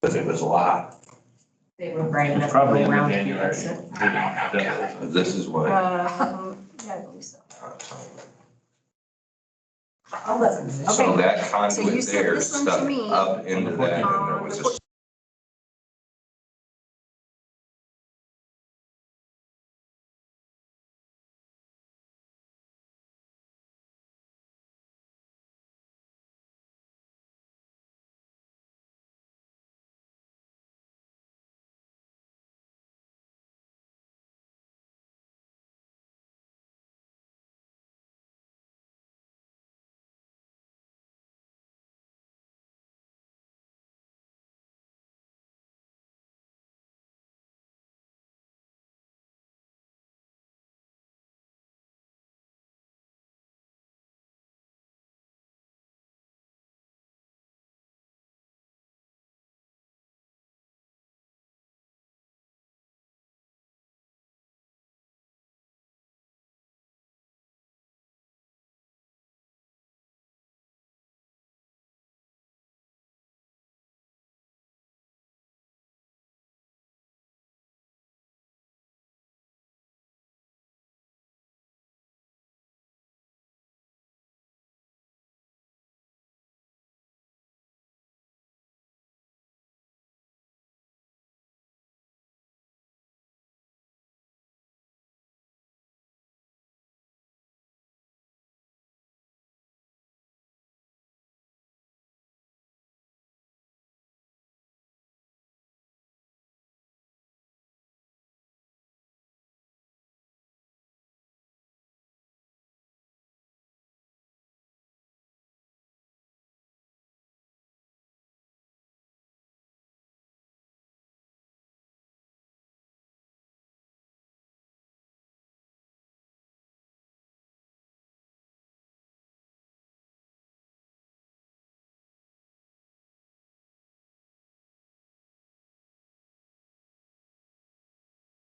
But it was a lot. They were brave enough to Probably go in around. January. This is what. Yeah, I believe so. I'll let them. So Okay. that So you conduit sent there this one to stuck me. up into that, and there was a.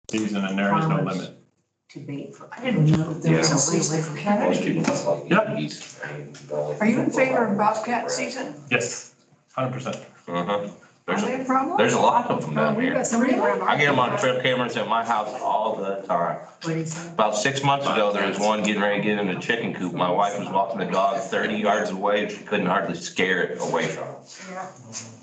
Season and there is no limit. To bait for, I didn't know that there was a way for Most Canada. people. Yep. Are you in favor of bobcat season? Yes, 100%. Uh-huh. Are they a problem? There's a lot of them down We've here. got somebody around. I get them on trail cameras at my house all the time. What do you say? About 6 months ago, there was one getting ready to get in a chicken coop. My wife was walking the dog 30 yards away, and she couldn't hardly scare it away from her. Yeah.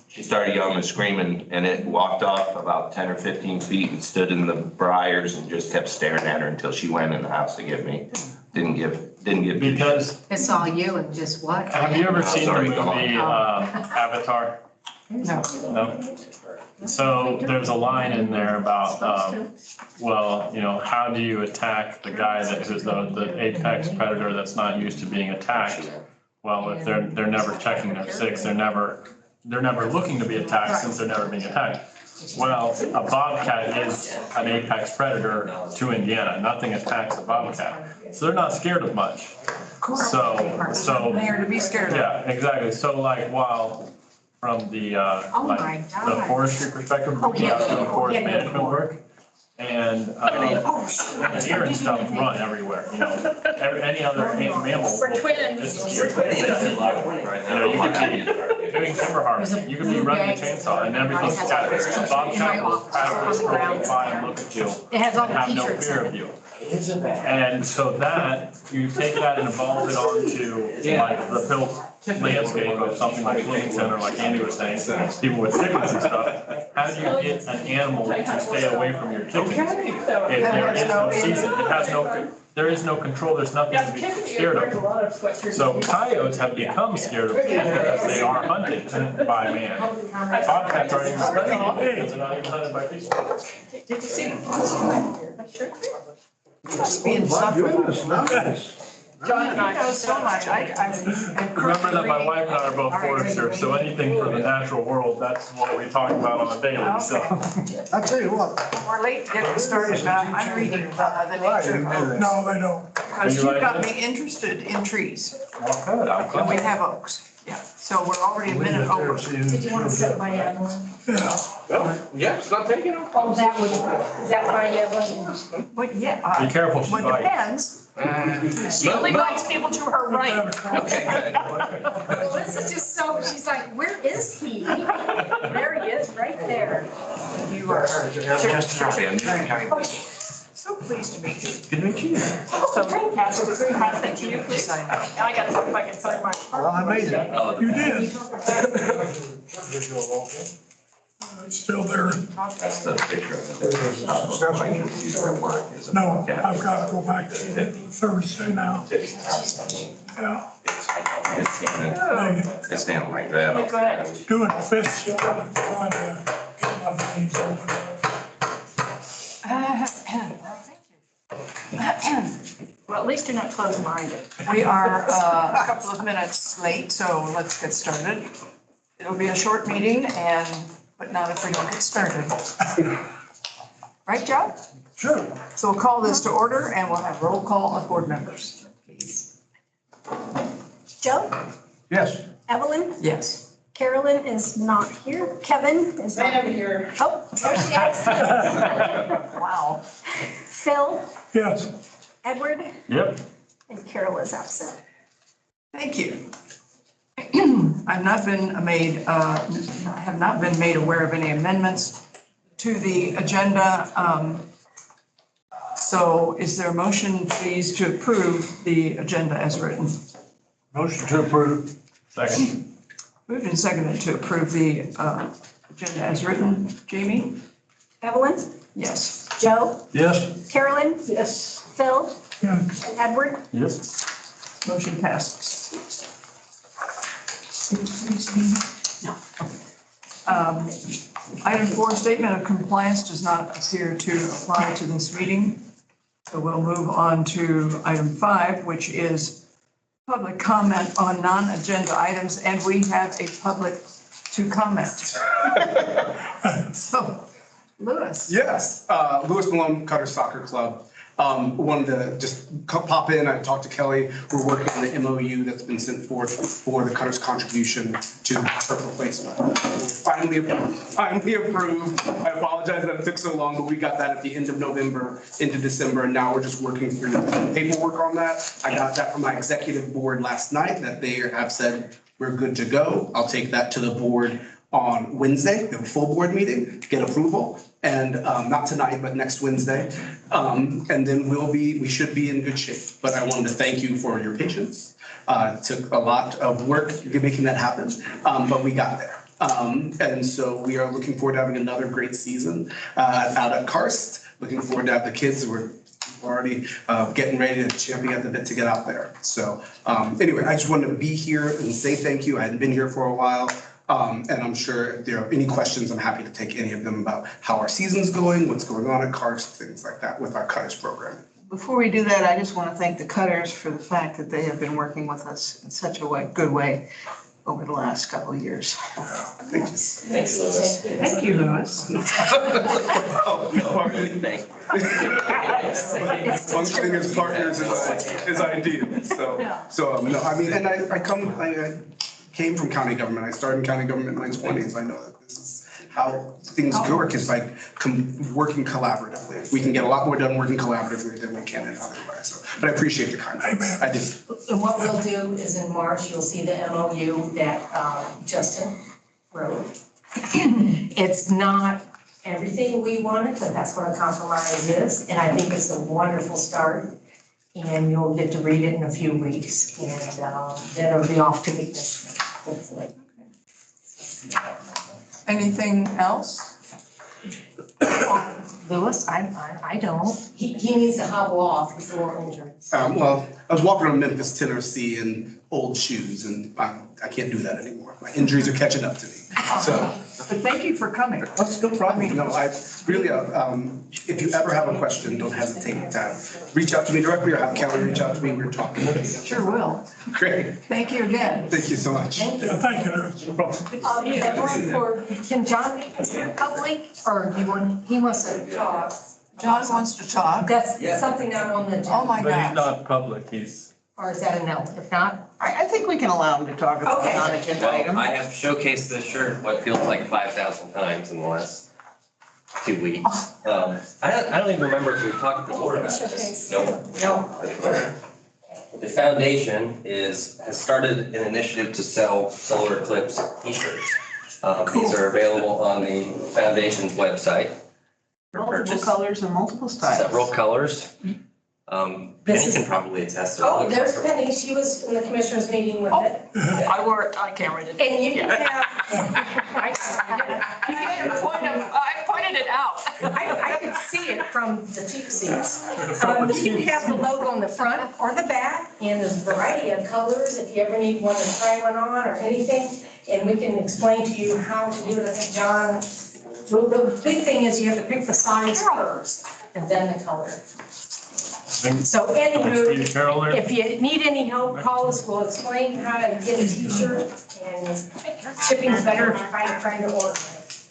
She started yelling and screaming, and it walked off about 10 or 15 feet and stood in the briars and just kept staring at her until she went in the house to get me. Didn't give Because, It's all you and just what? have you ever seen the Sorry, movie go on. Avatar? No. No? So there's a line in there about, well, you know, how do you attack the guy who's the apex predator that's not used to being attacked? Well, if they're never checking their six, they're never looking to be attacked since they're never being attacked. Well, a bobcat is an apex predator to Indiana. Nothing attacks a bobcat. So they're not scared of much. So. There to be scared of. Yeah, exactly. So like while from the, Oh like my the God. forestry perspective, Oh, we yeah. have doing forest Yeah. management work. And, deer and stuff run everywhere, you know, any other mammal. We're twins. You know, you could be doing timber harvesting, you could be running a chainsaw and everything's got, a bobcat will practice going by and look at you It has all and the have no t-shirts fear in of it. you. And so that, you take that and evolve it onto like the built landscape of something like Bloomington or like Andy was saying, people with chickens and stuff. How do you get an animal to stay away from your chickens? If there is no season, it has no, there is no control, there's nothing to be scared of. So coyotes have become scared of people because they are hunted by man. Bobcats aren't even hunted because they're not even hunted by people. Did you see? Must be insufferable. John, you know so much. Remember that my wife and I are both foresters, so anything for the natural world, that's what we talk about on a daily, so. I'll tell you what. We're late getting started, but I'm reading the nature of oaks. No, I don't. Because you got me interested in trees, Well, good, I'm and we glad. have oaks. Yeah, so we're already a minute over. Did you want to sit by Evelyn? Yeah, it's not taking off. Oh, that would, is that by Evelyn? But yeah. Be careful, she's Well, it biting. depends. She only likes people to her right. Okay, good. Melissa just so, she's like, where is he? There he is. right there. You are just right. So pleased to meet you. Good to meet you. So, pass it to you, please. I gotta see if I can find my. Well, I made it. You did. Still there. That's the picture of it. Use their work as a- No, I've got to go back to Thursday now. Yeah. It's standing like that. Go ahead. Doing fists. Trying to get my veins open. Well, at least you're not closed-minded. We are a couple of minutes late, so let's get started. It'll be a short meeting but not if we don't get started. Right, John? Sure. So we'll call this to order and we'll have roll call of board members, please. Joe, Yes. Evelyn, Yes. Carolyn is not here. Kevin is not here. Oh, there she is. Wow. Phil, Yes. Edward, Yep. and Carol is absent. Thank you. I've not been made, have not been made aware of any amendments to the agenda. So is there a motion, please, to approve the agenda as written? Motion to approve. Second. Moved and seconded to approve the agenda as written. Jamie? Evelyn, Yes. Joe, Yes. Carolyn, Yes. Phil, Yeah. and Edward. Yes. Motion passes. Item 4, statement of compliance does not appear to apply to this meeting. So we'll move on to item 5, which is public comment on non-agenda items, and we have a public to comment. So, Louis. Yes, Louis Malone Cutter Soccer Club. Wanted to just pop in. I talked to Kelly. We're working on the MOU that's been sent forth for the Cutter's contribution to turf replacement. Finally approved. I apologize that it took so long, but we got that at the end of November into December, and now we're just working through the paperwork on that. I got that from my executive board last night that they have said we're good to go. I'll take that to the board on Wednesday, the full board meeting to get approval. And not tonight, but next Wednesday. And then we should be in good shape. But I wanted to thank you for your patience. It took a lot of work making that happen, but we got there. And so we are looking forward to having another great season out at Karst. Looking forward to have the kids who are already getting ready to champion at the bit to get out there. So anyway, I just wanted to be here and say thank you. I hadn't been here for a while. And I'm sure if there are any questions, I'm happy to take any of them about how our season's going, what's going on at Karst, things like that with our Cutters program. Before we do that, I just want to thank the Cutters for the fact that they have been working with us in such a good way over the last couple of years. Thank you. Thanks, Louis. Thank you, Louis. Oh, no, Thank functioning as partners is ideal. So no, I mean, and I came from county government. I started in county government in my 20s. I know that this is how things work, is like working collaboratively. We can get a lot more done working collaboratively than we can in other ways. So, but I appreciate the kindness. I do. And what we'll do is in March, you'll see the MOU that Justin wrote. It's not everything we wanted, but that's what a compromise is. And I think it's a wonderful start. And you'll get to read it in a few weeks, and then it'll be off to business, hopefully. Anything else? Louis, I don't. He needs to hobble off before injuries. Well, I was walking around Memphis, Tennessee in old shoes, and I can't do that anymore. My injuries are catching up to me. So. But thank you for coming. That's no problem. No, I really, if you ever have a question, don't hesitate to reach out to me directly or have Kelly reach out to me. We're talking. Sure will. Great. Thank you again. Thank you so much. Yeah, thank you. No problem. Can John make it public, or do you want, he wants to talk? John wants to talk. That's something I want to. Oh, my But he's gosh. not public, Or is that a no? If not, I think we can allow them to talk about Okay. non-agenda Well, items. I have showcased this shirt what feels like 5,000 times in the last 2 weeks. I don't even remember if we talked before about this. Nope. no. The foundation has started an initiative to sell solar eclipse t-shirts. These are available on the foundation's website. for Multiple purchase. colors and multiple styles. Several colors. Penny can probably attest to it. Oh, there's Penny, she was in the commissioners meeting with it. I wore it on camera. And you can have, I pointed it out. I could see it from the cheap seats. You can have the logo on the front or the back, and there's a variety of colors if you ever need one to try one on or anything. And we can explain to you how to do it. I think John, the big thing is you have to pick the size first and then the color. So anywho, Carol there? if you need any help, call us. We'll explain how to get a t-shirt, and shipping's better if you're trying to order it.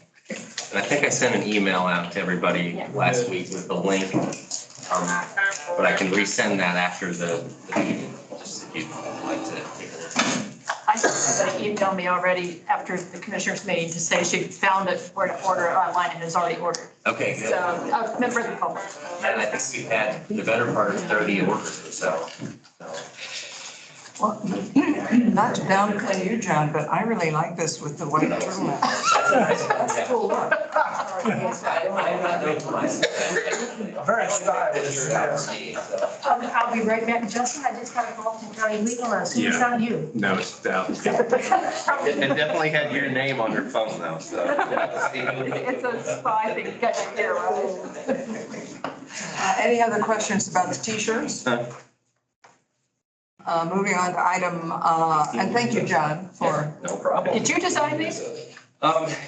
And I think I sent an email out to everybody last week with the link. But I can resend that after the meeting, just if you'd like to take a look. I had somebody emailed me already after the commissioners meeting to say she found it where to order it online and has already ordered. Okay, good. So, a member of the public. And I think we've had the better part of 30 orders or so. Well, not to downplay you, John, but I really like this with the white turtleneck. Cool look. Very stylish. I'll be right back. Justin, I just got a call from County Legal, and as soon as it's not you. No, it's down. It definitely had your name on her phone though, so. It's a spy thing, you got your hair right. Any other questions about the t-shirts? Moving on to item, and thank you, John, for. No problem. Did you design these?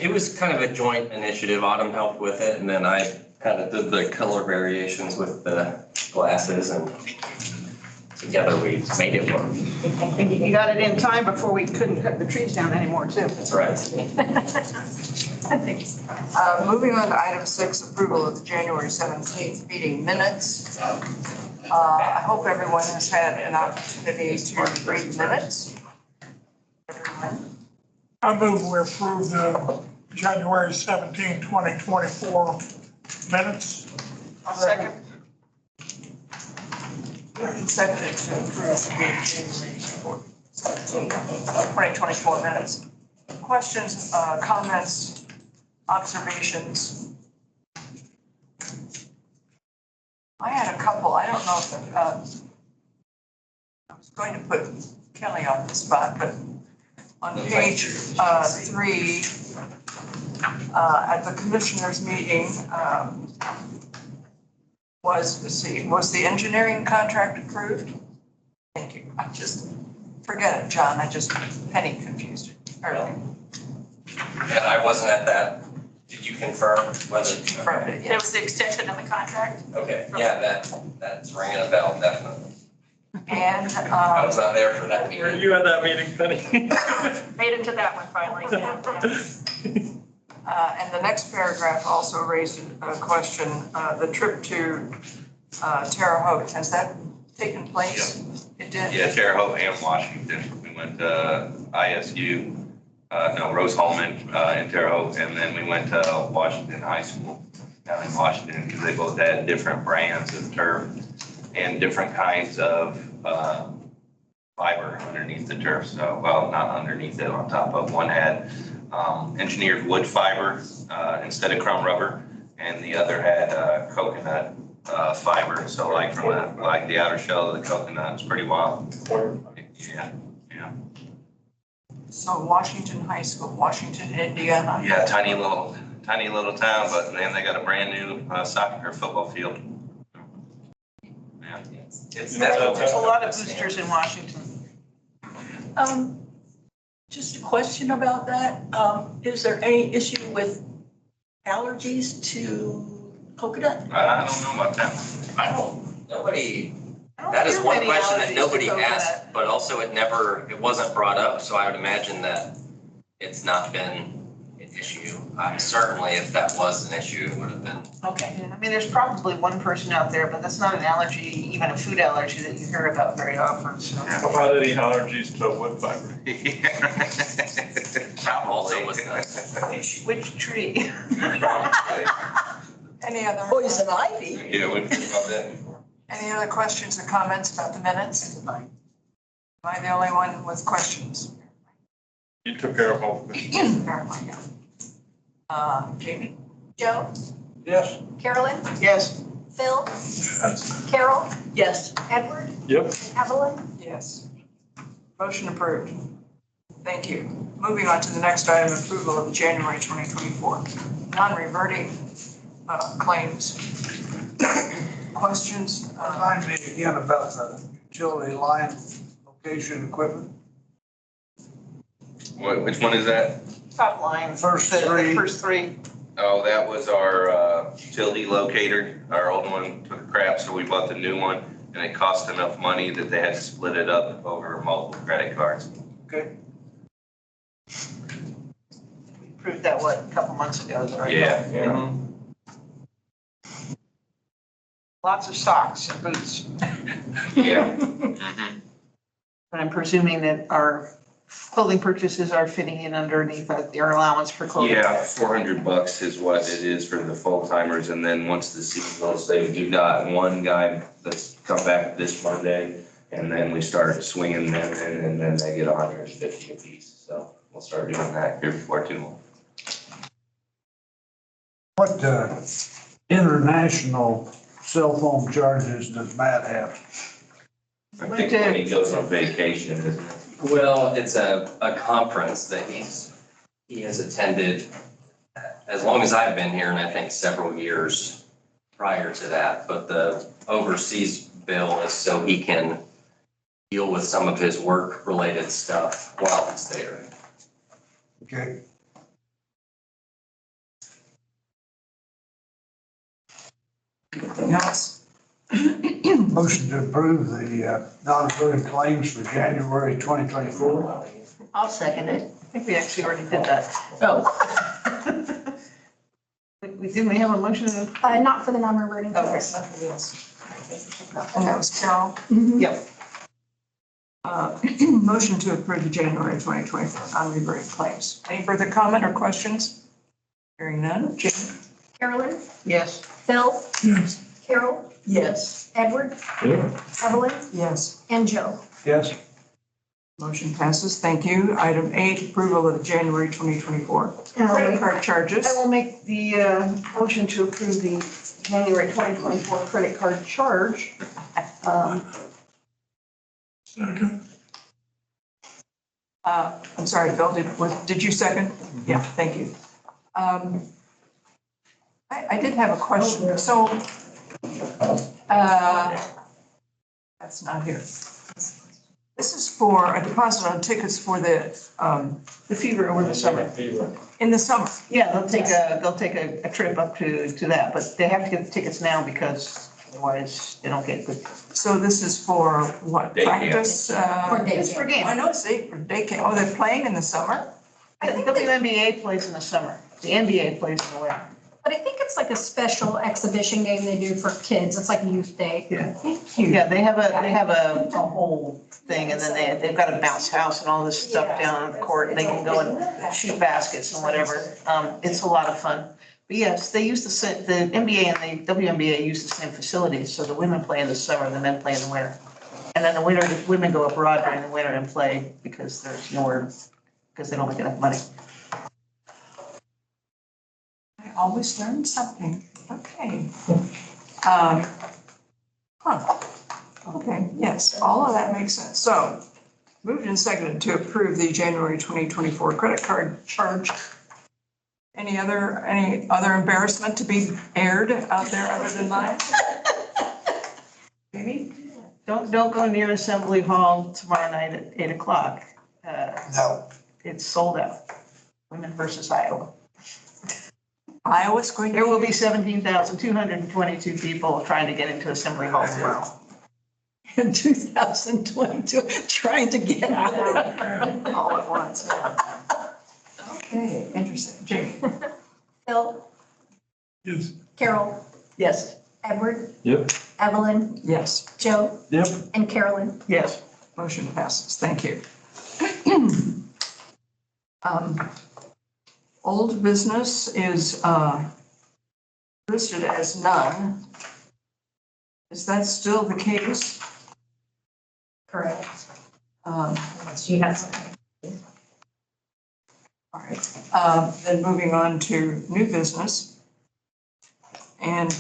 It was kind of a joint initiative. Autumn helped with it, and then I kind of did the color variations with the glasses, and together we made it work. And you got it in time before we couldn't cut the trees down anymore, too. That's right. Moving on to item 6, approval of the January 17th meeting minutes. I hope everyone has had an opportunity to read the minutes. I move we approve the January 17, 2024 minutes. Second. Seconded to approve the January 17th, 2024 minutes. Questions, comments, observations? I had a couple. I don't know if, I was going to put Kelly on the spot, but on page 3, at the commissioners meeting, was the engineering contract approved? Thank you. Forget it, John. Penny confused it earlier. And I wasn't at that. Did you confirm whether? Confirmed it, There yes. was the extension of the contract. Okay, yeah, that's ringing a bell, definitely. And, I was not there for that meeting. You had that meeting, Penny? Made it to that one finally. and the next paragraph also raised a question, the trip to Terre Haute, has that taken place? It did? Yeah, Terre Haute and Washington. We went to ISU, Rose Holman in Terre Haute, and then we went to Washington High School down in Washington because they both had different brands of turf and different kinds of fiber underneath the turf. So, well, not underneath it, on top of. One had engineered wood fiber instead of chrome rubber, and the other had coconut fiber. So like from like the outer shell of the coconut, it's pretty wild. Yeah. So Washington High School, Washington, Indiana. Yeah, tiny little town, but man, they got a brand new soccer or football field. Yeah. It's There's a lot of boosters in Washington. Just a question about that. Is there any issue with allergies to coconut? I don't know about that. That is one question that nobody asked, but also it wasn't brought up, so I would imagine that it's not been an issue. Certainly, if that was an issue, it would have been. Okay, I mean, there's probably one person out there, but that's not an allergy, even a food allergy that you hear about very often, so. How about any allergies to wood fiber? That also was an issue. Which tree? Any other? Poison ivy? Yeah, we've talked about that before. Any other questions or comments about the minutes? Am I the only one with questions? You took care of all of it. Jamie? Joe, Yes. Carolyn, Yes. Phil, Carol, Yes. Edward, Yep. Evelyn. Yes. Motion approved. Thank you. Moving on to the next item, approval of January 2024 non-reverting claims. Questions? Remind me again about the utility line location equipment. Which one is that? Top line. First The three. first three. Oh, that was our utility locator. Our old one took crap, so we bought the new one. And it cost enough money that they had to split it up over multiple credit cards. Okay. We proved that, what, a couple months ago, right? Yeah. Lots of socks and boots. Yeah. But I'm presuming that our clothing purchases are fitting in underneath our allowance for clothing. Yeah, $400 is what it is for the full timers, and then once the season goes, we've got one guy that's come back this Monday, and then we start swinging them in, and then they get 150 a piece. So we'll start doing that here before too long. What international cell phone charges does Matt have? I think when he goes on vacation, isn't it? Well, it's a conference that he has attended as long as I've been here, and I think several years prior to that. But the overseas bill is so he can deal with some of his work-related stuff while he's there. Okay. Anything else? Motion to approve the non-reverting claims for January 2024. I'll second it. I think we actually already did that. Oh, We didn't we have a motion? Not for the non-reverting. Okay. And that was Carol. Yep. Motion to approve the January 2024 non-reverting claims. Any further comment or questions? Hearing none. Jamie? Carolyn, Yes. Phil, Yes. Carol, yes. Edward, Yeah. Evelyn, Yes. and Joe. Yes. Motion passes. Thank you. Item 8, approval of the January 2024 And I'll credit make- card charges. I will make the motion to approve the January 2024 credit card charge. Second. I'm sorry, Bill, did you second? Yeah, thank you. I did have a question. So, that's not here. This is for a deposit on tickets for the fever over the summer. in the summer. Yeah, they'll take a trip up to that, but they have to get the tickets now because otherwise they don't get good. So this is for what, Day camp. practice? It's for games. I know, see, for day camp. Oh, they're playing in the summer? I think the WNBA plays in the summer. The NBA plays in the winter. But I think it's like a special exhibition game they do for kids. It's like Youth Day. Yeah. Yeah, they have a whole thing, and then they've got a bounce house and all this stuff down on the court, and they can go and shoot baskets and whatever. It's a lot of fun. But yes, they use the NBA and the WNBA use the same facilities, so the women play in the summer, the men play in the winter. And then the women go abroad during the winter and play because there's nowhere, because they don't make enough money. I always learn something. Okay. Okay, yes, all of that makes sense. So moved and seconded to approve the January 2024 credit card charge. Any other embarrassment to be aired out there other than mine? Maybe? Don't go near Assembly Hall tomorrow night at 8 o'clock. No. It's sold out. Women versus Iowa. Iowa's going to. There will be 17,222 people trying to get into Assembly Hall tomorrow. In 2022, trying to get out. All at once. Okay, interesting. Jamie? Phil, Yes. Carol, Yes. Edward, Yep. Evelyn, Yes, Joe, Yep. and Carolyn. Yes. motion passes. Thank you. Old business is listed as none. Is that still the case? Correct. She has. Then moving on to new business. And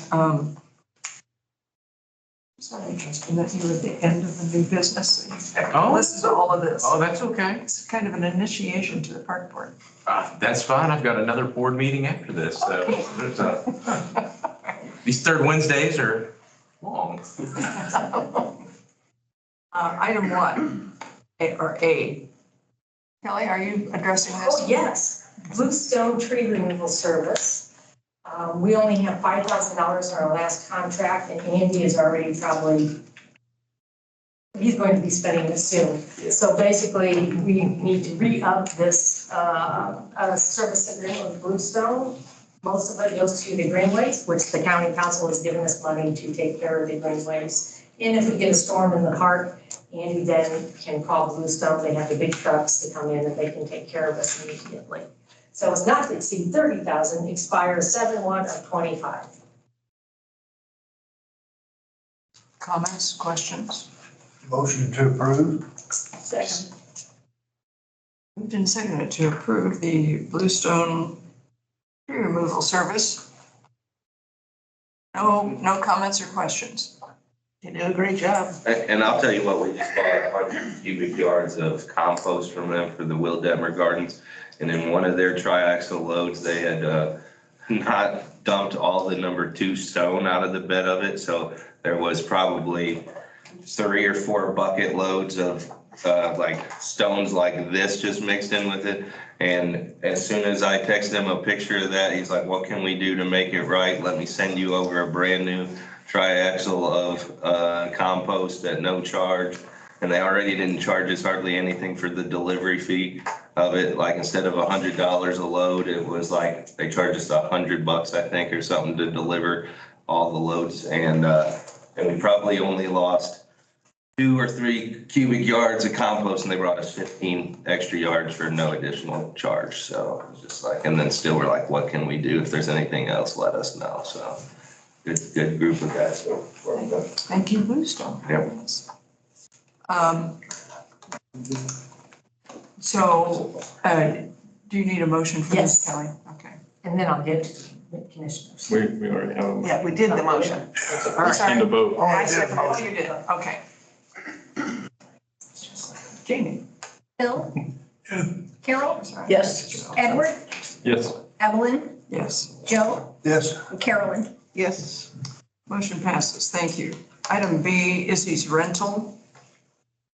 so interesting that you were at the end of the new business. So you have to Oh. listen to all of this. Oh, that's okay. It's kind of an initiation to the park board. That's fine. I've got another board meeting after this, so there's these third Wednesdays are long. Item one, A. Kelly, are you addressing this? Oh, yes, Bluestone Tree Removal Service. We only have $5,000 in our last contract, and Andy is already he's going to be spending it soon. So basically, we need to re-up this service agreement with Bluestone. Most of it goes to the greenways, which the county council has given us money to take care of the greenways. And if we get a storm in the park, Andy then can call Bluestone. They have the big trucks to come in and they can take care of us immediately. So it's not to exceed $30,000, expires 7/1/25. Comments, questions? Motion to approve. Second. Moved and seconded to approve the Bluestone tree removal service. No comments or questions? You do a great job. And I'll tell you what, we just bought 100 cubic yards of compost from them for the Will Detmer Gardens. And in one of their triaxle loads, they had not dumped all the number 2 stone out of the bed of it. So there was probably 3 or 4 bucket loads of like stones like this just mixed in with it. And as soon as I texted him a picture of that, he's like, what can we do to make it right? Let me send you over a brand new triaxle of compost at no charge. And they already didn't charge us hardly anything for the delivery fee of it. Like instead of $100 a load, it was like they charged us $100, I think, or something to deliver all the loads. And we probably only lost 2 or 3 cubic yards of compost, and they brought us 15 extra yards for no additional charge. So it's just like, and then still we're like, what can we do? If there's anything else, let us know. So good group of guys. So Thank you, Bluestone. Yep. So, do you need a motion for this, Yes. Kelly? Okay. And then I'll get to the commissioners. We already have Yeah, we did the motion. and the vote. I second. Oh, you did, okay. Jamie? Bill? Carol? Yes. Edward? Yes. Evelyn? Yes. Joe? Yes. And Carolyn? Yes. Motion passes, thank you. Item B, Izzy's rental.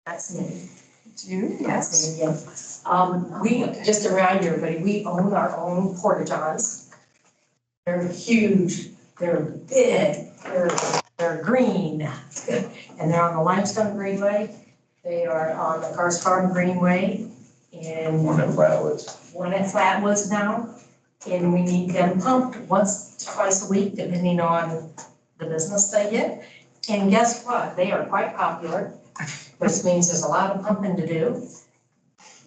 That's me. It's you? That's me again. We, just to remind everybody, we own our own porta-johns. They're huge, they're big, they're green, and they're on the Limestone Greenway. They are on the Cars Farm Greenway and one at Flatwoods. one at Flatwoods now. And we need them pumped once, twice a week, depending on the business they get. And guess what? They are quite popular, which means there's a lot of pumping to do.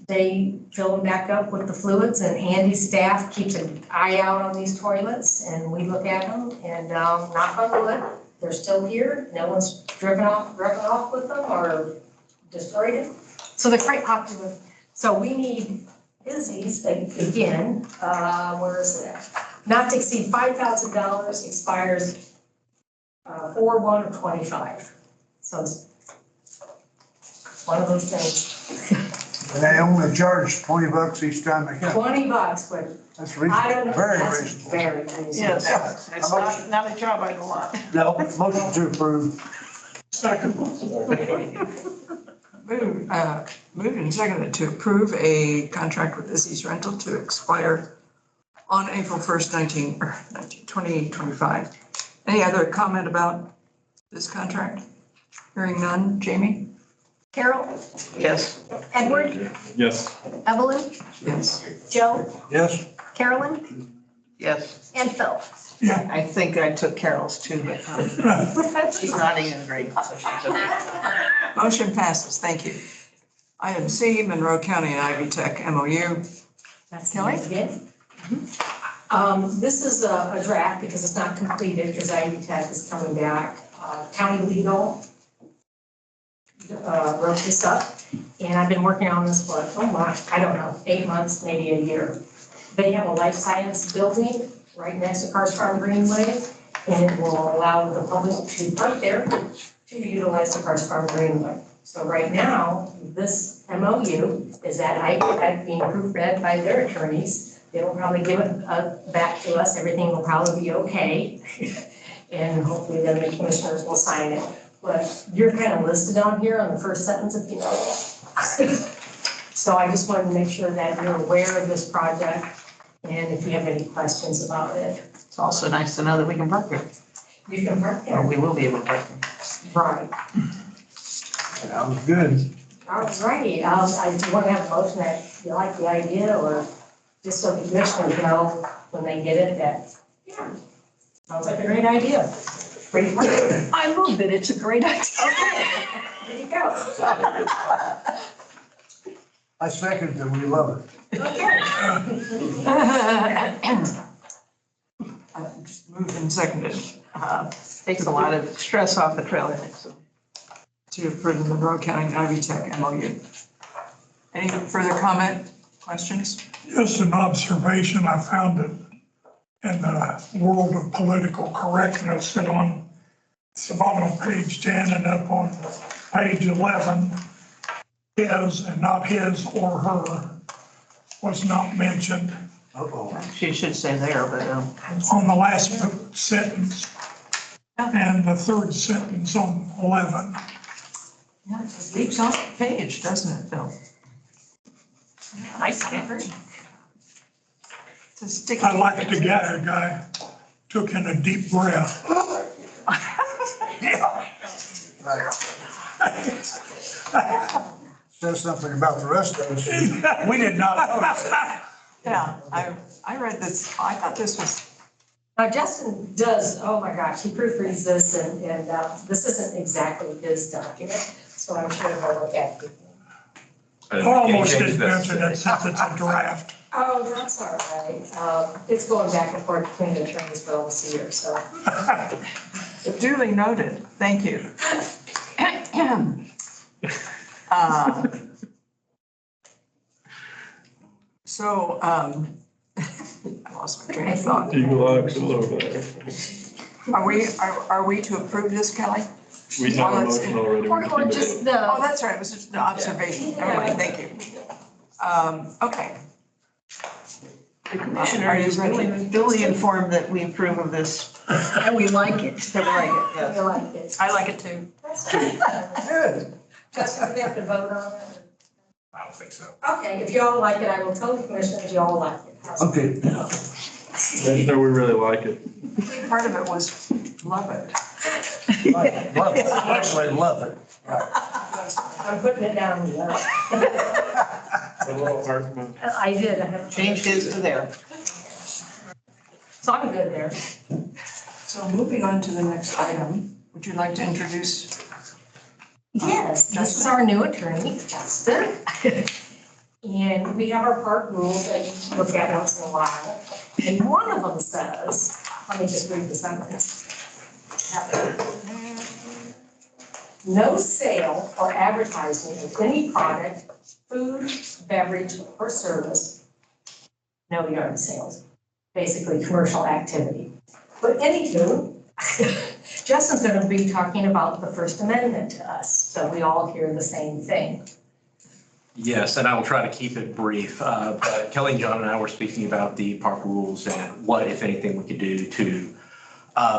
They fill them back up with the fluids, and Andy's staff keeps an eye out on these toilets, and we look at them, and knock on wood, they're still here. No one's driven off with them or destroyed it. So they're quite popular. So we need Izzy's again, where is it at? Not to exceed $5,000, expires 4/1/25. So it's one of those things. And they only charge $20 each time they come. $20, but That's I don't know, reasonable, very that's reasonable. very reasonable. Yes. It's not a job I don't want. No, motion to approve. Second. Moved and seconded to approve a contract with Izzy's Rental to expire on April 1st, 2025. Any other comment about this contract? Hearing none. Jamie? Carol? Yes. Edward? Yes. Evelyn? Yes. Joe? Yes. Carolyn? Yes. And Phil? Yeah. I think I took Carol's too, but she's nodding in agreement, so she's okay. Motion passes. Thank you. Item C, Monroe County and Ivy Tech MOU. That's Kelly? nice again. This is a draft because it's not completed, because Ivy Tech is coming back. County legal wrote this up, and I've been working on this for, I don't know, 8 months, maybe a year. They have a life science building right next to Cars Farm Greenway, and it will allow the public to park there to utilize the Cars Farm Greenway. So right now, this MOU is being proofread by their attorneys. They will probably give it back to us. Everything will probably be okay. And hopefully then the commissioners will sign it. But you're kind of listed on here on the first sentence, if you know. So I just wanted to make sure that you're aware of this project and if you have any questions about it. It's also nice to know that we can park there, You can park or there. we will be able to park there. Right. Sounds good. All righty. I want to have a motion that you like the idea, or just so the commissioners know when they get it that, yeah, sounds like a great idea. Great work. I move that it's a great idea. Okay, there you go. I second that, we love it. Okay. Just moved and seconded Takes a lot of stress off the trail, so. to approve the Monroe County Ivy Tech MOU. Any further comment, questions? Just an observation, I found it in the world of political correctness that it's on page 10 and up on page 11, his and not his or her was not mentioned. She should say there, but, On the last sentence and the third sentence on 11. Yeah, it just leaps off the page, doesn't it, Bill? I agree. It's a sticky. I liked the guy took in a deep breath. Says something about the rest of us. We did not notice it. Yeah, I read this, I thought this was, Now Justin does, oh my gosh, he proofreads this and this isn't exactly his document, so I'm sure he'll look at it. Almost didn't mention it since it's a draft. Oh, that's all right. It's going back and forth between the attorneys for almost a year, so. duly noted, thank you. So, I lost my train of thought. Are we to approve this, Kelly? We have a motion already. Or just the. Oh, that's right, it was just an observation. Never mind, thank you. Okay. the commissioner Are you is ready? duly informed that we approve of this. And we like it. That we like it, yes. I like it. I like it too. Good. Justin, do we have to vote on it? I don't think so. Okay, if y'all like it, I will tell the commissioners y'all like it. Okay. So we really like it. Part of it was love it. Love it. Actually, love it. I'm putting it down here. A little heart emoji. I did. I have. Change his to there. So I'm good there. So moving on to the next item, would you like to introduce? Yes, this is our new attorney, Justin. And we have our park rules that you look at once in a while. And one of them says, let me just read the sentence. No sale or advertising of any product, food, beverage, or service. No yard sales, basically commercial activity. But anywho, Justin's going to be talking about the First Amendment to us, so we all hear the same thing. Yes, and I will try to keep it brief. But Kelly and John and I were speaking about the park rules and what, if anything, we could do to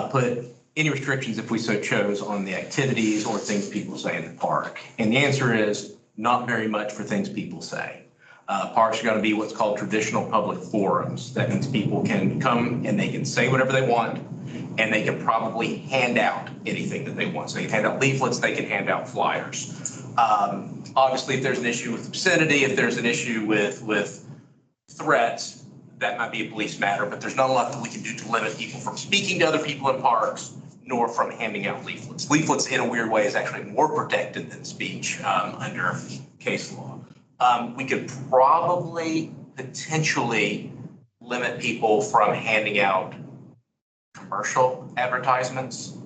put any restrictions, if we so chose, on the activities or things people say in the park. And the answer is not very much for things people say. Parks are going to be what's called traditional public forums. That means people can come and they can say whatever they want, and they can probably hand out anything that they want. So they can hand out leaflets, they can hand out flyers. Obviously, if there's an issue with obscenity, if there's an issue with threats, that might be a police matter, but there's not a lot that we can do to limit people from speaking to other people in parks, nor from handing out leaflets. Leaflets, in a weird way, is actually more protected than speech under case law. We could probably potentially limit people from handing out commercial advertisements.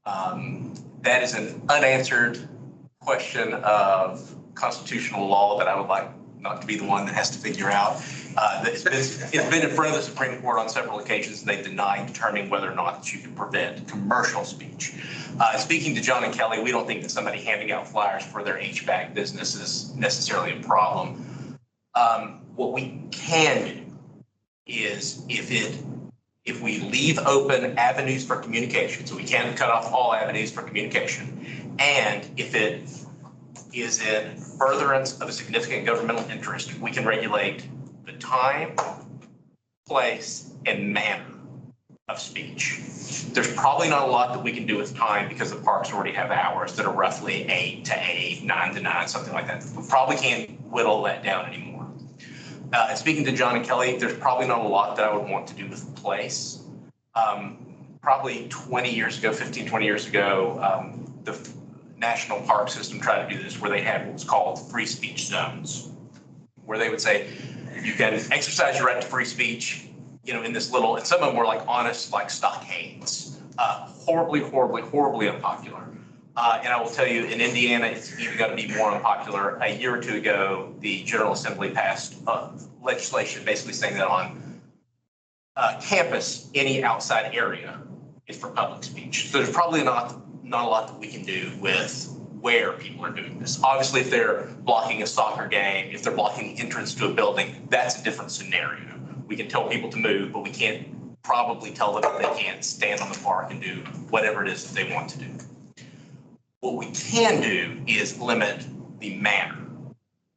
That is an unanswered question of constitutional law that I would like not to be the one that has to figure out. It's been in front of the Supreme Court on several occasions, and they've denied determining whether or not that you can prevent commercial speech. Speaking to John and Kelly, we don't think that somebody handing out flyers for their HVAC business is necessarily a problem. What we can do is if we leave open avenues for communication, so we can't cut off all avenues for communication, and if it is in furtherance of a significant governmental interest, we can regulate the time, place, and manner of speech. There's probably not a lot that we can do with time because the parks already have hours that are roughly 8 to 8, 9 to 9, something like that. We probably can't whittle that down anymore. And speaking to John and Kelly, there's probably not a lot that I would want to do with place. Probably 20 years ago, 15, 20 years ago, the National Park System tried to do this where they had what was called free speech zones, where they would say, you can exercise your right to free speech, in this little, and some of them were like honest, like stockades, horribly unpopular. And I will tell you, in Indiana, it's even going to be more unpopular. A year or two ago, the General Assembly passed legislation basically saying that on campus, any outside area is for public speech. So there's probably not a lot that we can do with where people are doing this. Obviously, if they're blocking a soccer game, if they're blocking entrance to a building, that's a different scenario. We can tell people to move, but we can't probably tell them that they can't stand on the park and do whatever it is that they want to do. What we can do is limit the manner.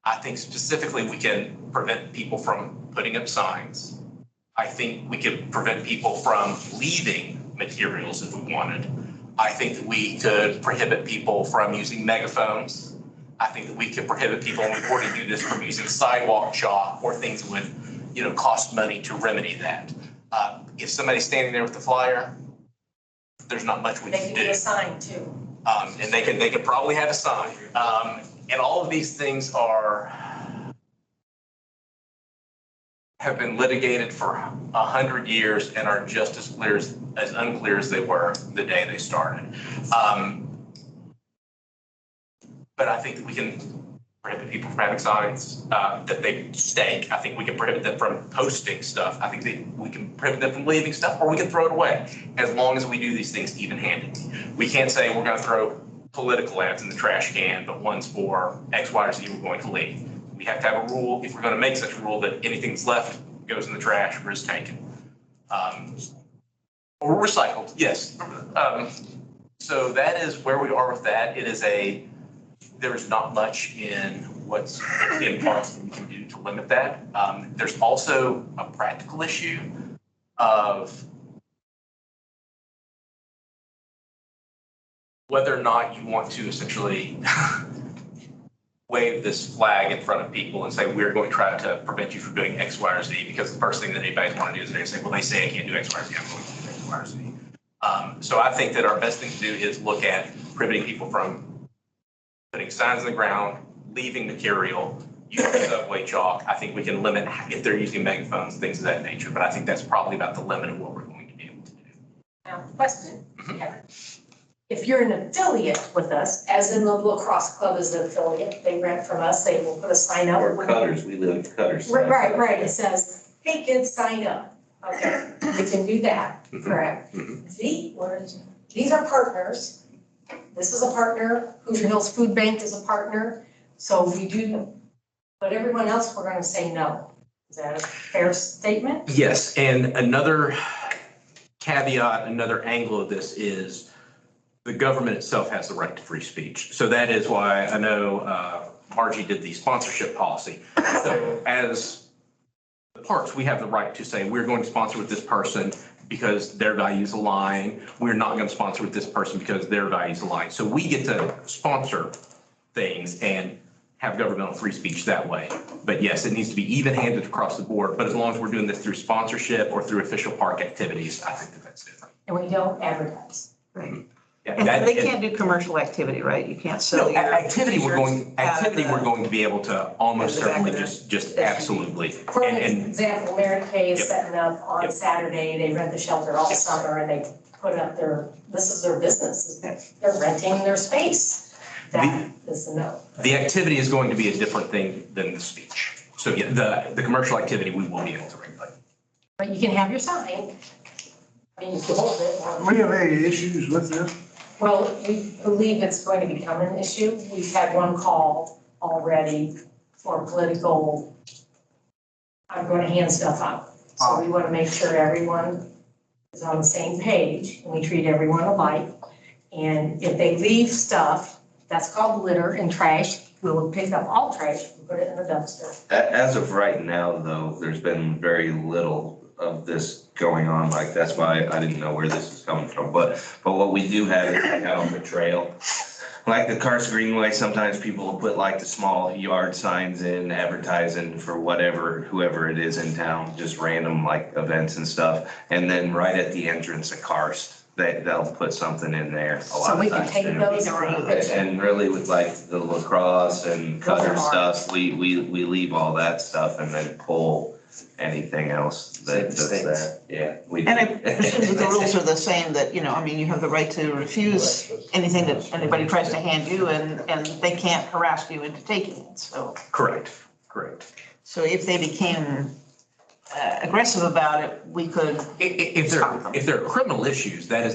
I think specifically we can prevent people from putting up signs. I think we could prevent people from leaving materials if we wanted. I think that we could prohibit people from using megaphones. I think that we could prohibit people, and we've already do this, from using sidewalk chalk or things that would, cost money to remedy that. If somebody's standing there with the flyer, there's not much we can do. They can do a sign too. And they could probably have a sign. And all of these things have been litigated for 100 years and are just as unclear as they were the day they started. But I think that we can prohibit people from having signs that they stake. I think we can prohibit them from posting stuff. I think that we can prohibit them from leaving stuff, or we can throw it away, as long as we do these things even-handedly. We can't say we're going to throw political ads in the trash can, but one's for X, Y, or Z we're going to leave. We have to have a rule, if we're going to make such a rule, that anything that's left goes in the trash or is taken. Or recycled, yes. So that is where we are with that. There is not much in what's in parks that we can do to limit that. There's also a practical issue of whether or not you want to essentially wave this flag in front of people and say, we're going to try to prevent you from doing X, Y, or Z, because the first thing that anybody's want to do is they say, well, they say I can't do X, Y, or Z, I'm going to do X, Y, or Z. So I think that our best thing to do is look at prohibiting people from putting signs in the ground, leaving material, using subway chalk. I think we can limit if they're using megaphones, things of that nature, but I think that's probably about the limit of what we're going to be able to do. Now, question. Yeah. If you're an affiliate with us, as in the lacrosse club is an affiliate, they rent from us, they will put a sign up. We're Cutters, we live in Cutters. Right, it says, hey kids, sign up. Okay, we can do that, correct? These are partners. This is a partner, Hoosier Hills Food Bank is a partner, so we do, but everyone else, we're gonna say no. Is that a fair statement? Yes, and another caveat, another angle of this is the government itself has the right to free speech. So that is why I know Margie did the sponsorship policy. So as the parks, we have the right to say, we're going to sponsor with this person because their values align. We're not going to sponsor with this person because their values align. So we get to sponsor things and have governmental free speech that way. But yes, it needs to be even-handed across the board. But as long as we're doing this through sponsorship or through official park activities, I think that that's different. And we don't advertise. Right. Yeah, And they can't do commercial activity, right? You can't sell No, your activity we're going t-shirts to be able to almost certainly just absolutely. For example, Mary Kay is Yep. setting up on Yep. Saturday, they rent the shelter all summer and they put up this is their business, they're renting their space. That is a no. The activity is going to be a different thing than the speech. So yeah, the commercial activity, we will be able to regulate. But you can have your sign. I mean, you can hold it. We have any issues with this? Well, we believe it's going to become an issue. We've had one call already for political, I'm going to hand stuff out. So we want to make sure everyone is on the same page and we treat everyone alike. And if they leave stuff, that's called litter and trash. We will pick up all trash and put it in the dumpster. As of right now, though, there's been very little of this going on. Like, that's why I didn't know where this is coming from. But what we do have is like out on the trail, like the Carson Greenway, sometimes people will put like the small yard signs in advertising for whoever it is in town, just random like events and stuff. And then right at the entrance of Karst, they'll put something in there a lot So we of can times. take those. And really with like the lacrosse and cutter stuff, we leave all that stuff and then pull anything else that's there. Yeah. we do. And I presume that the rules are the same, that, you know, I mean, you have the right to refuse anything that anybody tries to hand you, and they can't harass you into taking it, so. Correct. So if they became aggressive about it, we could If stop them. there are criminal issues, that is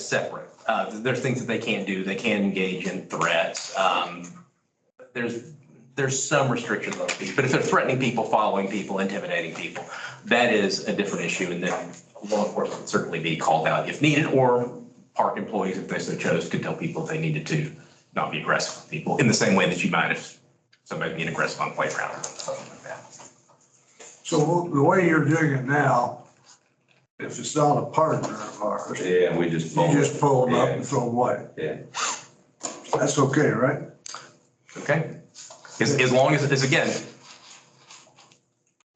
separate. There's things that they can't do. They can engage in threats. There's some restrictions on these, but if they're threatening people, following people, intimidating people, that is a different issue. And then law enforcement would certainly be called out if needed, or park employees, if they so chose, could tell people if they needed to not be aggressive with people in the same way that you might if somebody being aggressive on playground or something like that. So the way you're doing it now, if it's not a partner of ours, Yeah, we just pull. you just pull them up Yeah. and throw them away. Yeah. That's okay, right? Okay? As long as, again,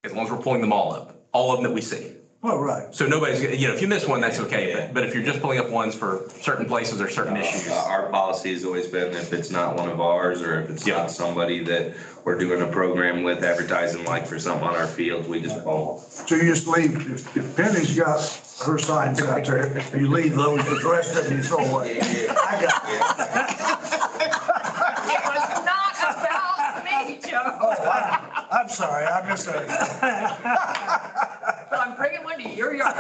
as long as we're pulling them all up, all of them that we see. Well, right. So nobody's, if you miss one, that's okay. But if you're just pulling up ones for certain places or certain issues. Our policy has always been if it's not one of ours or if it's not somebody that we're doing a program with advertising like for something on our fields, we just pull. So you just leave, if Penny's got her signs out there, you leave those, the rest of them you throw away. I got it. It was not about me, Joe. Oh, I'm sorry, I misunderstood. But I'm bringing one to your yard.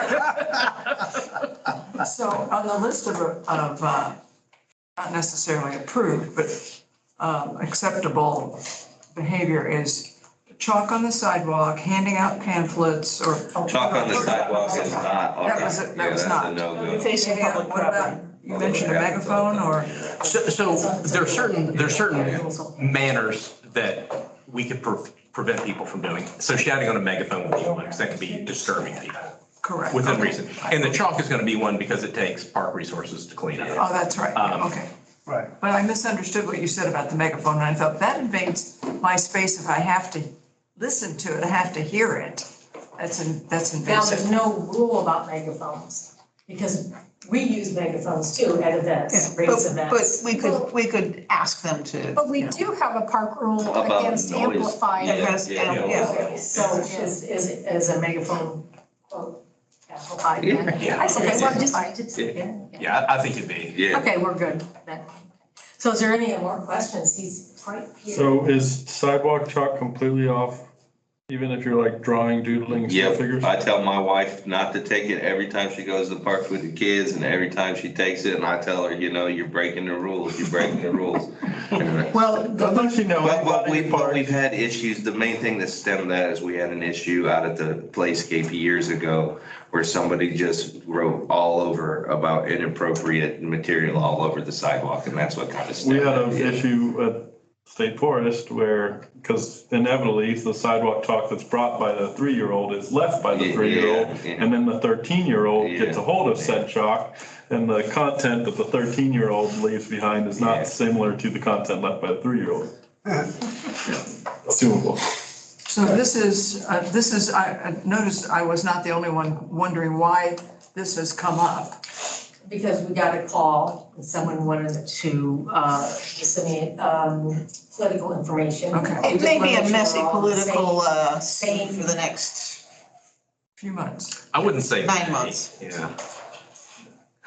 So on the list of not necessarily approved, but acceptable behavior is chalk on the sidewalk, handing out pamphlets, or. Chalk on the sidewalk is not. That was it, that was Yeah, not. that's a no-go. Facing Yeah, public what about, property. you mentioned a megaphone or? So there's certain manners that we could prevent people from doing. So shouting on a megaphone would be one, because that can be disturbing people. Correct. Within Okay. reason. And the chalk is going to be one because it takes park resources to clean up. Oh, that's right, okay. Right. But I misunderstood what you said about the megaphone, and I thought that invades my space if I have to listen to it, I have to hear it. That's Now, there's invasive. no rule about megaphones, because we use megaphones too at events, race events. But we could ask them to. But we do have a park rule About against noise. amplifying. Okay, so is a megaphone, quote, amplified then? Yeah. I said, Okay, well, just- I did say it. Yeah, I think it'd be. Yeah. Okay, we're good then. So is there any more questions? He's right here. So is sidewalk chalk completely off, even if you're like drawing, doodling stick Yep, figures? I tell my wife not to take it every time she goes to the park with the kids and every time she takes it and I tell her, you're breaking the rules, you're breaking the rules. Well, Unless you know But anybody in the park. we've had issues, the main thing that stemmed that is we had an issue out at the Playscape years ago where somebody just wrote all over about inappropriate material all over the sidewalk and that's what kind of We stemmed had an it. issue at State Forest where, because inevitably the sidewalk chalk that's brought by the 3-year-old is left by the Yeah, 3-year-old. yeah. And then the 13-year-old gets a Yeah. hold of said chalk, and the content that the 13-year-old leaves behind is Yeah. not similar to the content left by the 3-year-old. Assumable. So this is, I noticed I was not the only one wondering why this has come up. because we got a call and someone wanted to disseminate political information. Okay. It may be a messy We're all the same. political same- scene for the next Few months. I wouldn't say. 9 months. Yeah.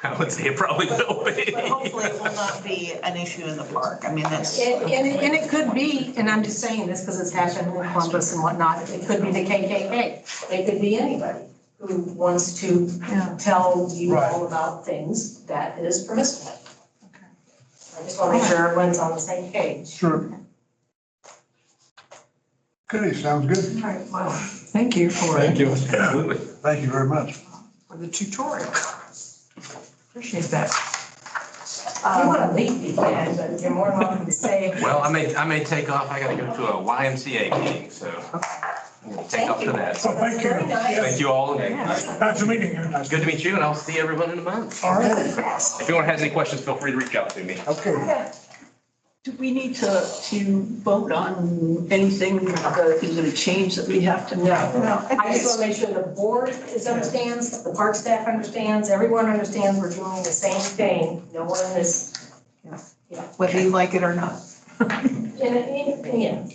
I would say it probably will be. But hopefully it will not be an issue in the park. I mean, that's. And it could be, and I'm just saying this because it's happened in Columbus and whatnot, it could be the KKK. It could be anybody who wants to tell you all about things that is permissible. I just want to make sure everyone's on the same page. Sure. Okay, sounds good. All right, well, Thank you for Absolutely. Thank you very much. the tutorial. Appreciate that. if you want to leave, you can, but you're more than welcome to stay. Well, I may take off. I gotta go to a YMCA meeting, so I'm gonna take off to that. So thank you. Very nice. Thank you all. Nice to meeting you. It's good to meet you, and I'll see everyone in a month. All right. Yes. If anyone has any questions, feel free to reach out to me. Okay. Do we need to vote on anything, is it a change that we have to? No, I just want to make sure the board understands, the park staff understands, everyone understands we're doing the same thing. No one is, Whether you like it or not. yeah.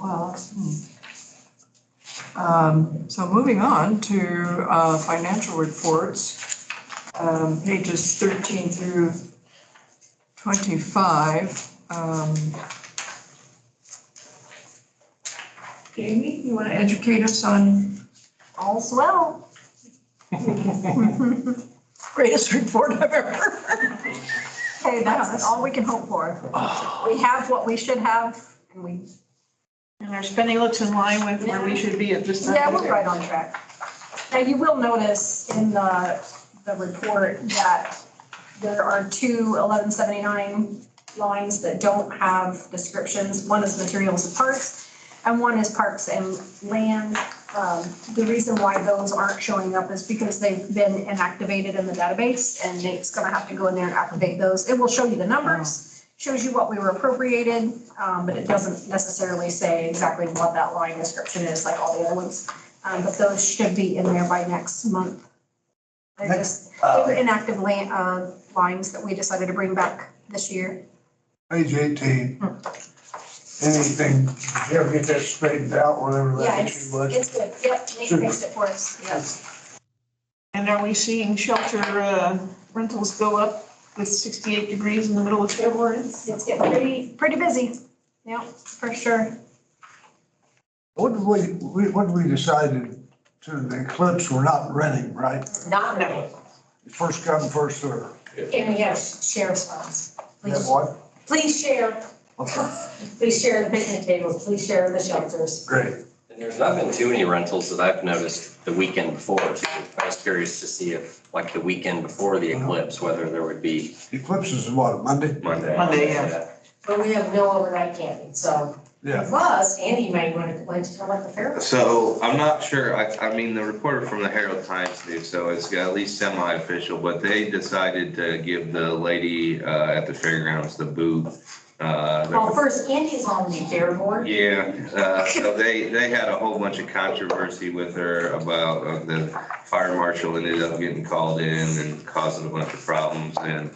Well, so moving on to financial reports, pages 13 through 25. Jamie, you want to educate us on All's well. greatest report I've ever heard? Hey, that's all we can hope for. We have what we should have, and we, And our spending looks in line with where we should be at this time. yeah, we're right on track. Now, you will notice in the report that there are two 1179 lines that don't have descriptions. One is materials and parks, and one is parks and land. The reason why those aren't showing up is because they've been inactivated in the database, and Nate's gonna have to go in there and activate those. It will show you the numbers, shows you what we were appropriated, but it doesn't necessarily say exactly what that line description is like all the other ones. But those should be in there by next month. They're just inactive lines that we decided to bring back this year. Page 18. Anything, did you ever get that straightened out, whatever Yeah, that issue was? it's good. Yep, Nate fixed it for us. Yes. And are we seeing shelter rentals go up with 68 degrees in the middle of February? It's getting pretty busy. Yep, for sure. What did we decided to, the Eclipse we're not renting, right? Not no. First come, first served. And we have sheriff's funds. Is that what? Please share. Okay, Please share the picnic tables. Please share the shelters. great. And there's not been too many rentals that I've noticed the weekend before. So I was curious to see if, like the weekend before the eclipse, whether there would be. Eclipse is what, Monday? Monday. Monday, yeah. But we have no overnight camping, so. Yeah. Plus, Andy may want to tell like the fair. So I'm not sure, I mean, the reporter from the Herald Times knew, so it's at least semi-official, but they decided to give the lady at the fairgrounds the boot. Well, first, Andy's on the fair board. Yeah, so they had a whole bunch of controversy with her about the fire marshal ended up getting called in and causing a bunch of problems, and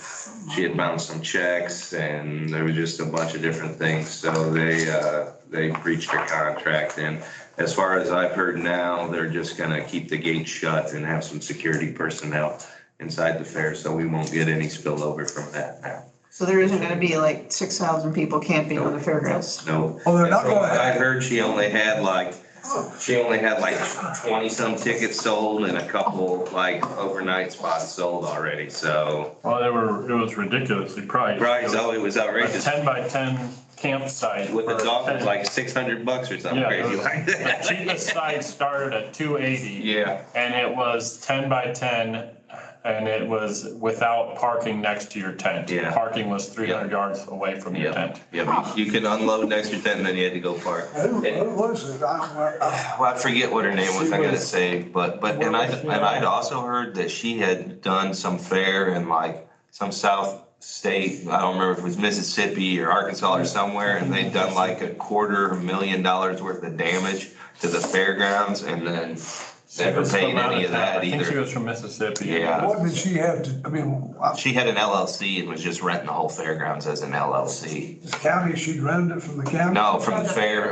she had bounced some checks, and there was just a bunch of different things, so they breached her contract. And as far as I've heard now, they're just gonna keep the gates shut and have some security personnel inside the fair, so we won't get any spillover from that now. So there isn't gonna be like 6,000 people camping on the fairgrounds? No. Oh, they're not From what gonna- I heard, she only had like 20-some tickets sold and a couple like overnight spots sold already, so. Well, it was ridiculously priced. Price, oh, it was A outrageous. 10 by 10 campsite. With the for dog, it was 10. like $600 or something Yeah, crazy like The that. cheapest size started at 280. Yeah, And it was 10 by 10, and it was without parking next to your tent. Yeah. Parking was 300 yards away from your tent. yeah, you could unload next to your tent and then you had to go park. Who was it? Well, I forget what her name was, I gotta say, but, and I'd also heard that she had done some fair in like some South state, I don't remember if it was Mississippi or Arkansas or somewhere, and they'd done like $250,000 worth of damage to the fairgrounds, and then Never paid any of that I think she either. was from Mississippi. Yeah. What did she have to, I mean, She had an LLC and was just renting the whole fairgrounds as an LLC. the county, she'd rented it from the county? No, from the fair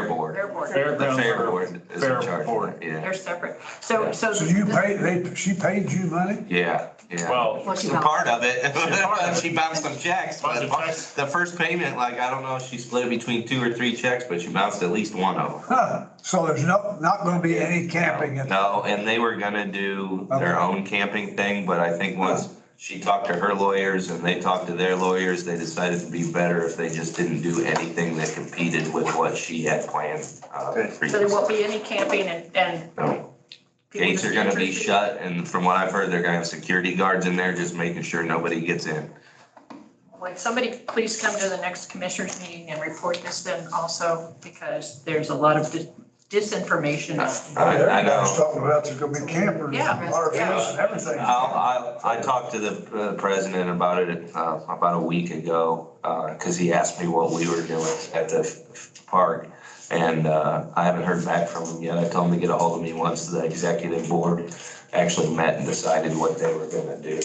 board. The Fairgrounds fair are board is fair in charge of board. it, yeah. They're separate. So So you paid, she paid you money? Yeah, yeah. Well, So part of it, part of it. she bounced some checks, Bunch but of checks. the first payment, like, I don't know if she split it between 2 or 3 checks, but she bounced at least one of them. Huh, so there's not gonna be any camping at. No, and they were gonna do their own camping thing, but I think once she talked to her lawyers and they talked to their lawyers, they decided it'd be better if they just didn't do anything that competed with what she had planned. so there Previously. won't be any camping and. No. people Gates are just gonna be interested? shut, and from what I've heard, they're gonna have security guards in there, just making sure nobody gets in. Would somebody please come to the next commissioners meeting and report this then also, because there's a lot of disinformation. I Everybody's know. talking about there's gonna be campers, Yeah. RVs and everything. I talked to the president about it, about a week ago, cause he asked me what we were doing at the park. And, I haven't heard back from him yet. I told him to get a hold of me once the executive board actually met and decided what they were gonna do.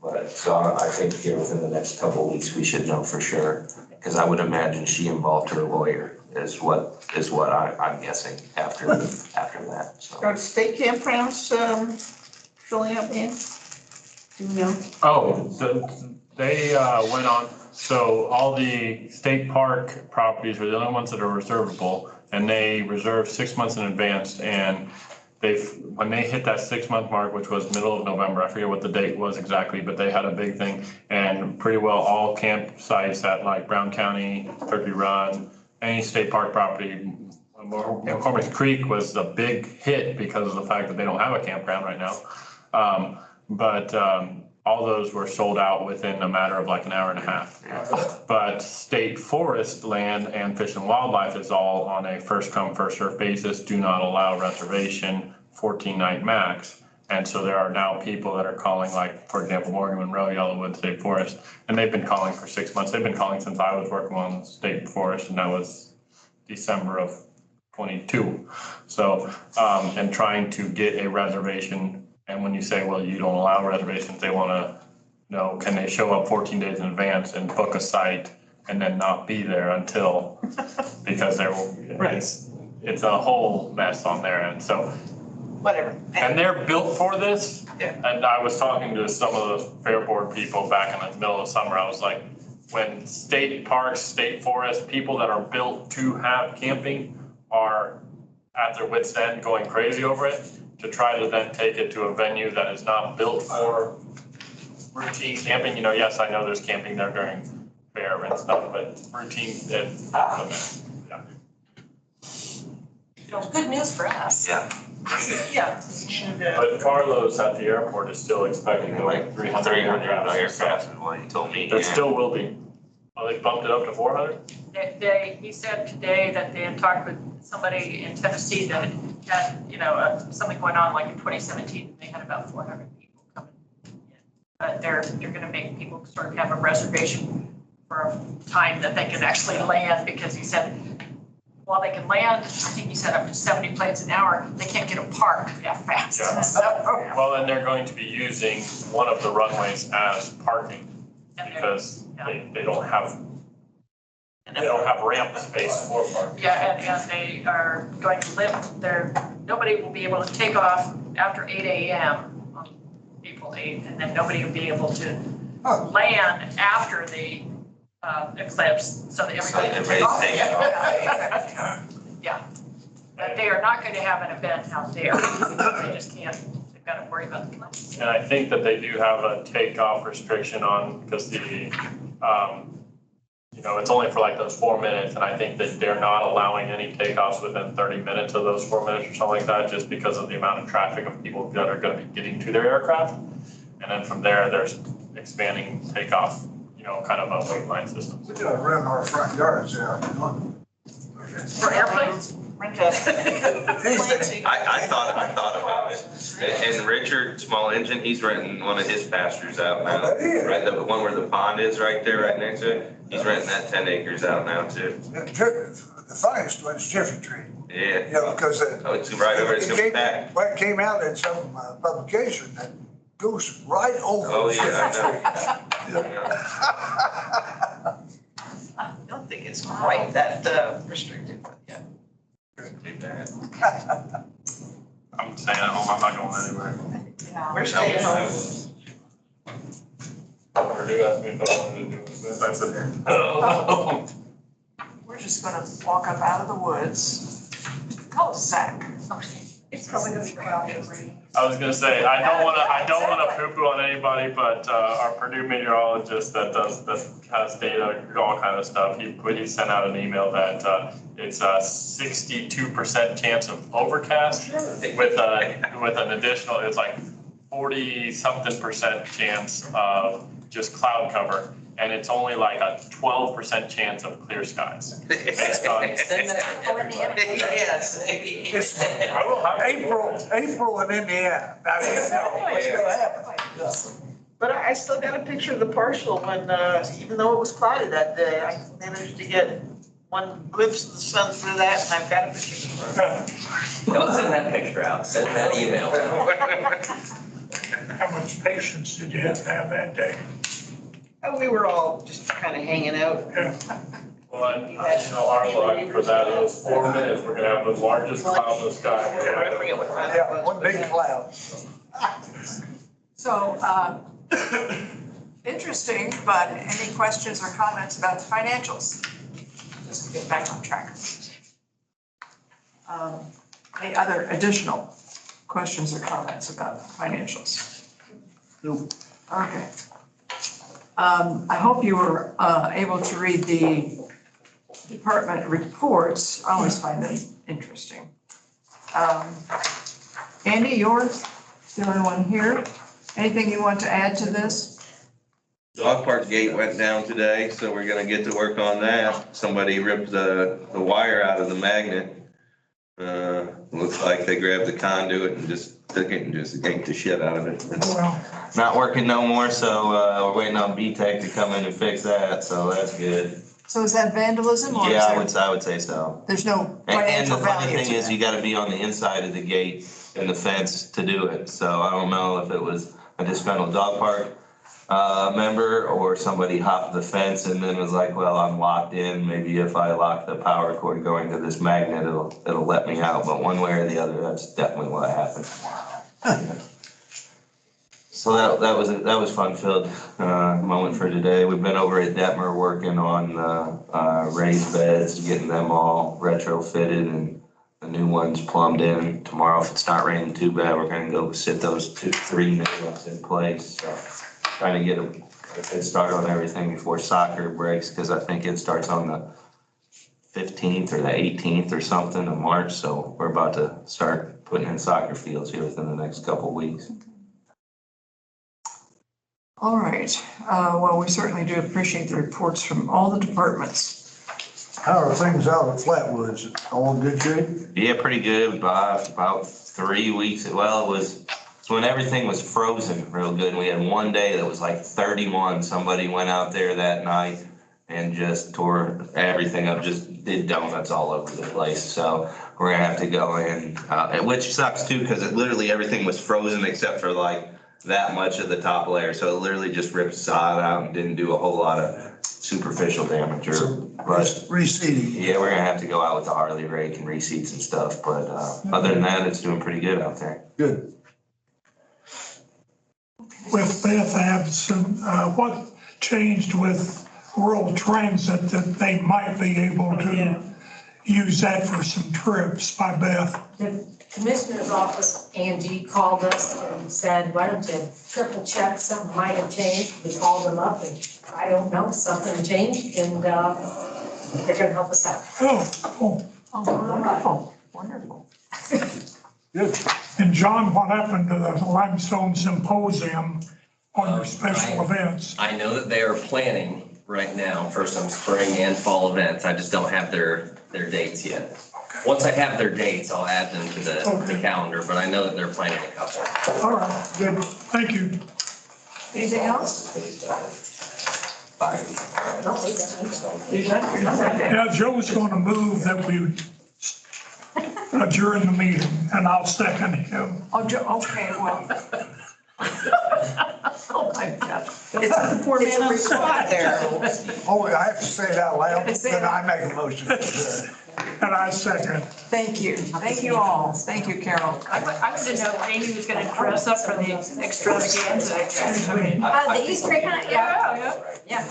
But, so I think here within the next couple of weeks, we should know for sure. Cause I would imagine she involved her lawyer is what I'm guessing after that, so. Are state campgrounds, filling up, Ian? Do you know? Oh, they went on, so all the state park properties are the only ones that are reservable, and they reserve 6 months in advance, and when they hit that 6-month mark, which was middle of November, I forget what the date was exactly, but they had a big thing, and pretty well all campsites at like Brown County, Turkey Run, any state park property, McCormick Creek was a big hit because of the fact that they don't have a campground right now. But all those were sold out within a matter of like an hour and a half. But state forest land and fish and wildlife is all on a first come, first served basis, do not allow reservation, 14-night max. And so there are now people that are calling, like, for example, Morgan, Monroe, Yellowwood State Forest, and they've been calling for 6 months. They've been calling since I was working on state forest, and that was December of 22. So, and trying to get a reservation. And when you say, well, you don't allow reservations, they want to know, can they show up 14 days in advance and book a site and then not be there until, because it's a whole mess on there. And so, Whatever. and they're built for this. Yeah. And I was talking to some of the fair board people back in the middle of summer. I was like, when state parks, state forests, people that are built to have camping are at their wits' end going crazy over it, to try to then take it to a venue that is not built for routine camping. You know, yes, I know there's camping there during fair and stuff, but routine, yeah. Well, good news for us. Yeah. Yeah. But Carlos at the airport is still expecting like 300 aircraft is what he told me. There still will be. Oh, they bumped it up to 400? He said today that they had talked with somebody in Tennessee that had, something going on like in 2017, they had about 400 people coming in. But they're going to make people sort of have a reservation for a time that they can actually land, because he said, while they can land, I think he said up to 70 planes an hour, they can't get a park that fast. Yeah. So, Well, and they're going to be using one of the runways as parking because they don't have ramp space for parking. yeah, and they are going to live there. Nobody will be able to take off after 8 a.m. on April 8th, and then nobody will be able to land after the eclipse, so that everybody can take off. Yeah, but they are not going to have an event out there. They just can't, they've got to worry about the planes. And I think that they do have a takeoff restriction on, because it's only for like those 4 minutes, and I think that they're not allowing any takeoffs within 30 minutes of those 4 minutes or something like that, just because of the amount of traffic of people that are going to be getting to their aircraft. And then from there, there's expanding takeoff, kind of a wait line system. We gotta run our front yards out. For airplanes? Rent a. I thought about it. And Richard, small engine, he's renting one of his pastures out now. Right, the one where the pond is right there, right next to it. He's renting that 10 acres out now too. the funniest one is Jiffy Tree. Yeah. You know, because Oh, it's right over, it's gonna be back. well, it came out in some publication that goes right over. Oh, yeah, I don't think it's quite that restricted, but yeah. Too bad. I'm staying at home, I'm not going anywhere. We're staying home. Purdue asked me if I wanted to do this, I said, We're just gonna walk up out of the woods, cul-de-sac. It's probably gonna be cloudy and rainy. I was gonna say, I don't wanna poo-poo on anybody, but, our Purdue meteorologist that has data, all kind of stuff, he sent out an email that, it's a 62% chance of overcast with an additional, it's like 40-something% chance of just cloud cover. And it's only like a 12% chance of clear skies. Based on- Yes. It's April in Indiana. Now, you know what's gonna happen. But I still got a picture of the partial when, even though it was cloudy that day, I managed to get one glimpse of the sun through that, and I've got a picture. Don't send that picture out, send that email out. How much patience did you have to have that day? And we were all just kind of hanging out. Well, our luck for that is 4 minutes, we're gonna have the largest cloud in the sky. I forget what time it Yeah, was. one big cloud. So, interesting, but any questions or comments about the financials? Just to get back on track. Any other additional questions or comments about the financials? Nope. Okay. I hope you were able to read the department reports. I always find them interesting. Andy, you're the only one here. Anything you want to add to this? Dog park gate went down today, so we're gonna get to work on that. Somebody ripped the wire out of the magnet. Looks like they grabbed the conduit and just took it and just yanked the shit out of it. It's not working no more, so we're waiting on B-Tech to come in and fix that, so that's good. So is that vandalism or is Yeah, there, I would say so. there's no And financial the funny value thing to is, you that? gotta be on the inside of the gate and the fence to do it. So I don't know if it was a disgruntled dog park member or somebody hopped the fence and then was like, well, I'm locked in. Maybe if I lock the power cord going to this magnet, it'll let me out. But one way or the other, that's definitely what happened. So that was fun-filled moment for today. We've been over at Detmer working on raised beds, getting them all retrofitted and the new ones plumbed in. Tomorrow, if it's not raining too bad, we're gonna go sit those 3 new ones in place. So trying to get a good start on everything before soccer breaks, because I think it starts on the 15th or the 18th or something of March. So we're about to start putting in soccer fields here within the next couple of weeks. All right. Well, we certainly do appreciate the reports from all the departments. How are things out at Flatwoods? All in good shape? Yeah, pretty good. About 3 weeks. Well, it's when everything was frozen real good. We had one day that was like 31. Somebody went out there that night and just tore everything up, just did donuts all over the place. So we're gonna have to go in, which sucks too, because it literally everything was frozen except for like that much of the top layer. So it literally just ripped sod out and didn't do a whole lot of superficial damage but Reseeding. yeah, we're gonna have to go out with the Harley rake and reseed some stuff, but other than that, it's doing pretty good out there. Good. With Beth Abson, what changed with Rural Transit that they might be able to use that for some trips by Beth? The commissioner's office, Angie, called us and said, why don't you triple check, something might have changed. We called them up and I don't know, something changed and they're gonna help us out. Oh, cool. Oh, wonderful, wonderful. Good. And John, what happened to the limestone symposium on your special events? I know that they are planning right now for some spring and fall events. I just don't have their dates yet. Once I have their dates, I'll add them to the calendar, but I know that they're planning a couple. All right, good. Thank you. Anything else? Yeah, Joe's going to move that we adjourn the meeting, and I'll second him. Okay, well. Oh, my God. It's a poor man on the spot there. Oh, I have to say it out loud, then I make a motion. And I second. Thank you. Thank you all. Thank you, Carol. I wanted to know if Amy was gonna dress up for the extravaganza. I mean, The Easter egg hunt, yeah, yeah.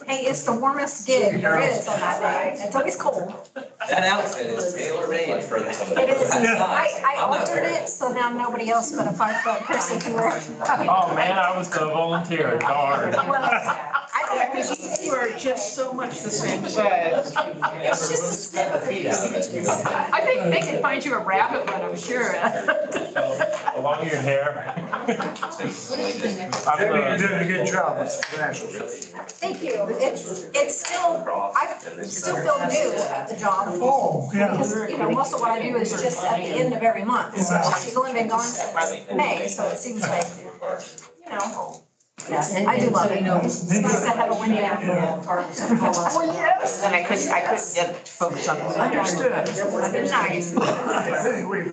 Hey, it's the warmest gig there is on that day. It's always cold. That outfit is tailor-made for this. It is, I altered it, so now nobody else but a 5-foot person can wear it. Oh, man, I was the volunteer, darn. I don't, You are just so much the same size. it's just a I think they can find you a rabbit one, I'm sure. Along your hair. Debbie, you're doing a good job with the financials. Thank you. It's still, I still feel new at the job. Oh, yeah. Because, you know, most of what I do is just at the end of every month. So she's only been gone since May, so it seems like, you know, I do love it. It's nice to have a window. Well, yes. And I couldn't get it to focus on. Understood. Nice. Hey, we